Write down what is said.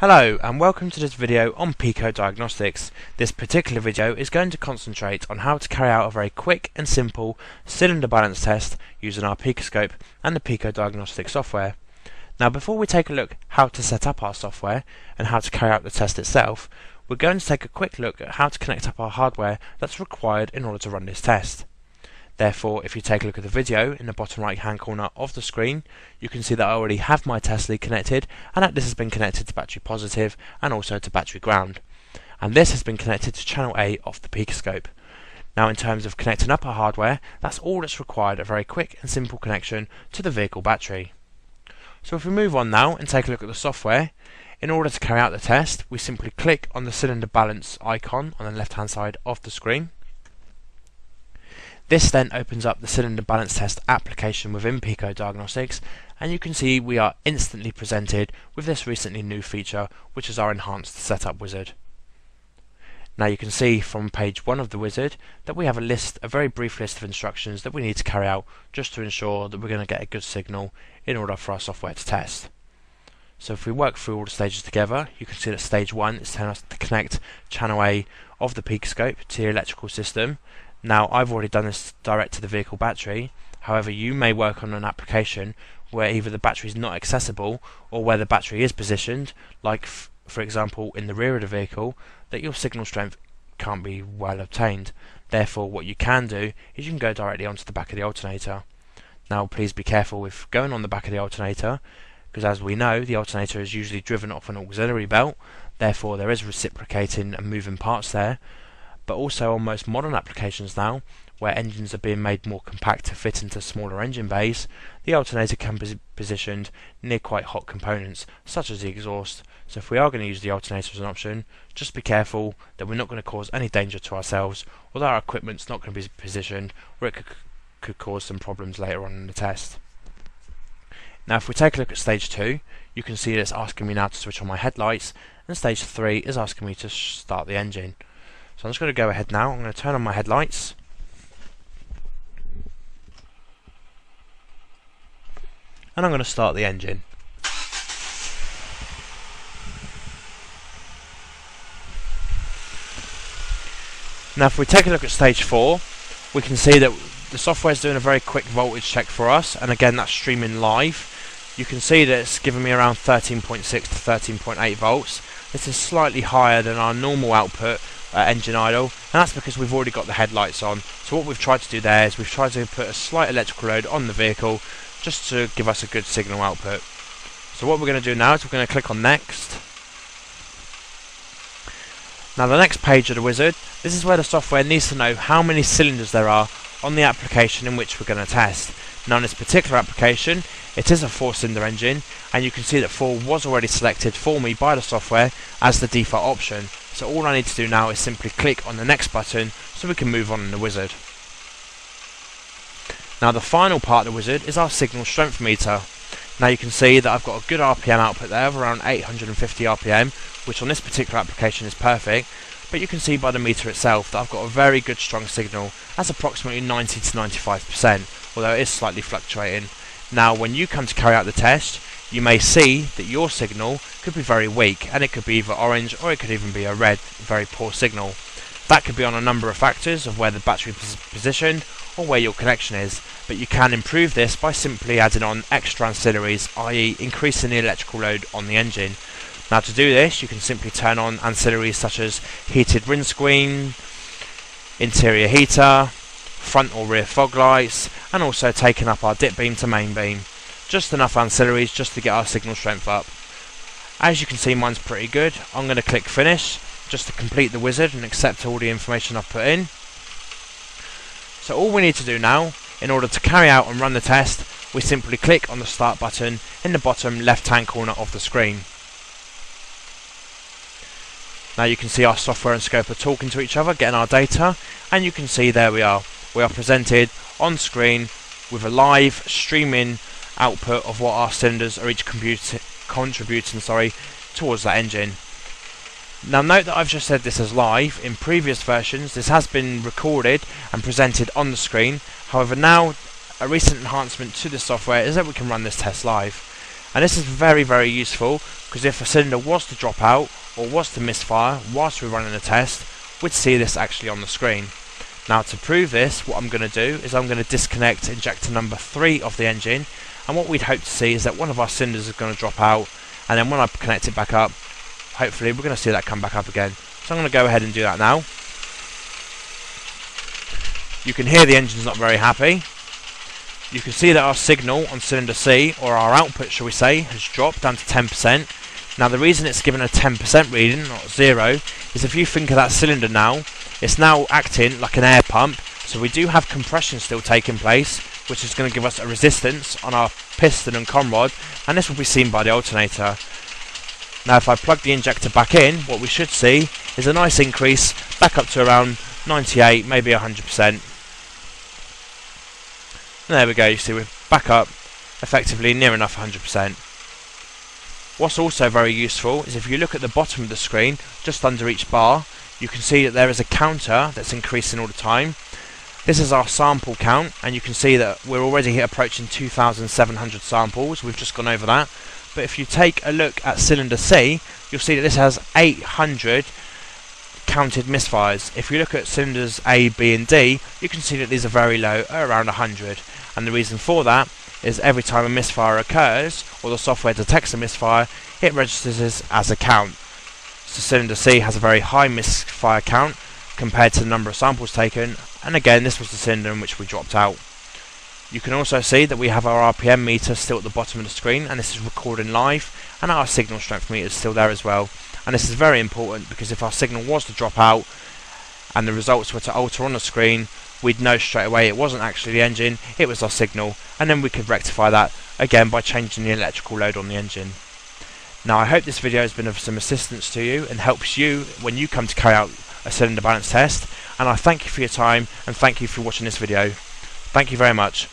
Hello and welcome to this video on Pico diagnostics. This particular video is going to concentrate on how to carry out a very quick and simple cylinder balance test using our Picoscope and the Pico diagnostic software. Now before we take a look how to set up our software and how to carry out the test itself, we're going to take a quick look at how to connect up our hardware that's required in order to run this test. Therefore, if you take a look at the video in the bottom right hand corner of the screen, you can see that I already have my test lead connected and that this has been connected to battery positive and also to battery ground. And this has been connected to channel A of the Picoscope. Now in terms of connecting up our hardware, that's all that's required, a very quick and simple connection to the vehicle battery. So if we move on now and take a look at the software, in order to carry out the test, we simply click on the cylinder balance icon on the left hand side of the screen. This then opens up the cylinder balance test application within Pico Diagnostics, and you can see we are instantly presented with this recently new feature, which is our enhanced setup wizard. Now you can see from page 1 of the wizard that we have a very brief list of instructions that we need to carry out just to ensure that we're going to get a good signal in order for our software to test. So if we work through all the stages together, you can see that stage 1 is telling us to connect channel A of the Picoscope to the electrical system. Now I've already done this direct to the vehicle battery. However, you may work on an application where either the battery is not accessible or where the battery is positioned, like for example in the rear of the vehicle, that your signal strength can't be well obtained. Therefore what you can do is you can go directly onto the back of the alternator. Now please be careful with going on the back of the alternator, because as we know the alternator is usually driven off an auxiliary belt, therefore there is reciprocating and moving parts there. But also on most modern applications now, where engines are being made more compact to fit into smaller engine bays, the alternator can be positioned near quite hot components, such as the exhaust. So if we are going to use the alternator as an option, just be careful that we're not going to cause any danger to ourselves, or that our equipment's not going to be positioned where it could cause some problems later on in the test. Now if we take a look at stage 2, you can see that it's asking me now to switch on my headlights, and stage 3 is asking me to start the engine. So I'm just going to go ahead now, I'm going to turn on my headlights. And I'm going to start the engine. Now if we take a look at stage 4, we can see that the software is doing a very quick voltage check for us, and again that's streaming live. You can see that it's giving me around 13.6 to 13.8 volts. This is slightly higher than our normal output engine idle, and that's because we've already got the headlights on. So what we've tried to do there is we've tried to put a slight electrical load on the vehicle just to give us a good signal output. So what we're going to do now is we're going to click on next. Now the next page of the wizard, this is where the software needs to know how many cylinders there are on the application in which we're going to test. Now in this particular application it is a 4-cylinder engine, and you can see that 4 was already selected for me by the software as the default option. So all I need to do now is simply click on the next button so we can move on in the wizard. Now the final part of the wizard is our signal strength meter. Now you can see that I've got a good RPM output there of around 850 RPM, which on this particular application is perfect, but you can see by the meter itself that I've got a very good strong signal. That's approximately 90 to 95%, although it is slightly fluctuating. Now when you come to carry out the test, you may see that your signal could be very weak, and it could be either orange or it could even be a red, very poor signal. That could be on a number of factors of where the battery is positioned or where your connection is, but you can improve this by simply adding on extra ancillaries, i.e. increasing the electrical load on the engine. Now to do this you can simply turn on ancillaries such as heated windscreen, interior heater, front or rear fog lights, and also taking up our dip beam to main beam. Just enough ancillaries just to get our signal strength up. As you can see mine's pretty good. I'm going to click finish just to complete the wizard and accept all the information I've put in. So all we need to do now in order to carry out and run the test, we simply click on the start button in the bottom left hand corner of the screen. Now you can see our software and scope are talking to each other, getting our data, and you can see there we are. We are presented on screen with a live streaming output of what our cylinders are each contributing towards that engine. Now note that I've just said this as live. In previous versions this has been recorded and presented on the screen. However, now a recent enhancement to the software is that we can run this test live. And this is very, very useful, because if a cylinder was to drop out or was to misfire whilst we're running a test, we'd see this actually on the screen. Now, to prove this, what I'm going to do is I'm going to disconnect injector number 3 of the engine, and what we'd hope to see is that one of our cylinders is going to drop out, and then when I connect it back up, hopefully we're going to see that come back up again. So I'm going to go ahead and do that now. You can hear the engine's not very happy. You can see that our signal on cylinder C, or our output shall we say, has dropped down to 10%. Now the reason it's given a 10% reading, not 0, is if you think of that cylinder now, it's now acting like an air pump, so we do have compression still taking place, which is going to give us a resistance on our piston and conrod, and this will be seen by the alternator. Now if I plug the injector back in, what we should see is a nice increase back up to around 98, maybe 100%. There we go, you see we're back up effectively near enough 100%. What's also very useful is if you look at the bottom of the screen, just under each bar, you can see that there is a counter that's increasing all the time. This is our sample count, and you can see that we're already approaching 2,700 samples. We've just gone over that. But if you take a look at cylinder C, you'll see that this has 800 counted misfires. If you look at cylinders A, B and D, you can see that these are very low, around 100. And the reason for that is every time a misfire occurs, or the software detects a misfire, it registers this as a count. So cylinder C has a very high misfire count compared to the number of samples taken, and again this was the cylinder in which we dropped out. You can also see that we have our RPM meter still at the bottom of the screen, and this is recording live, and our signal strength meter is still there as well. And this is very important, because if our signal was to drop out and the results were to alter on the screen, we'd know straight away it wasn't actually the engine, it was our signal, and then we could rectify that again by changing the electrical load on the engine. Now I hope this video has been of some assistance to you and helps you when you come to carry out a cylinder balance test, and I thank you for your time and thank you for watching this video. Thank you very much.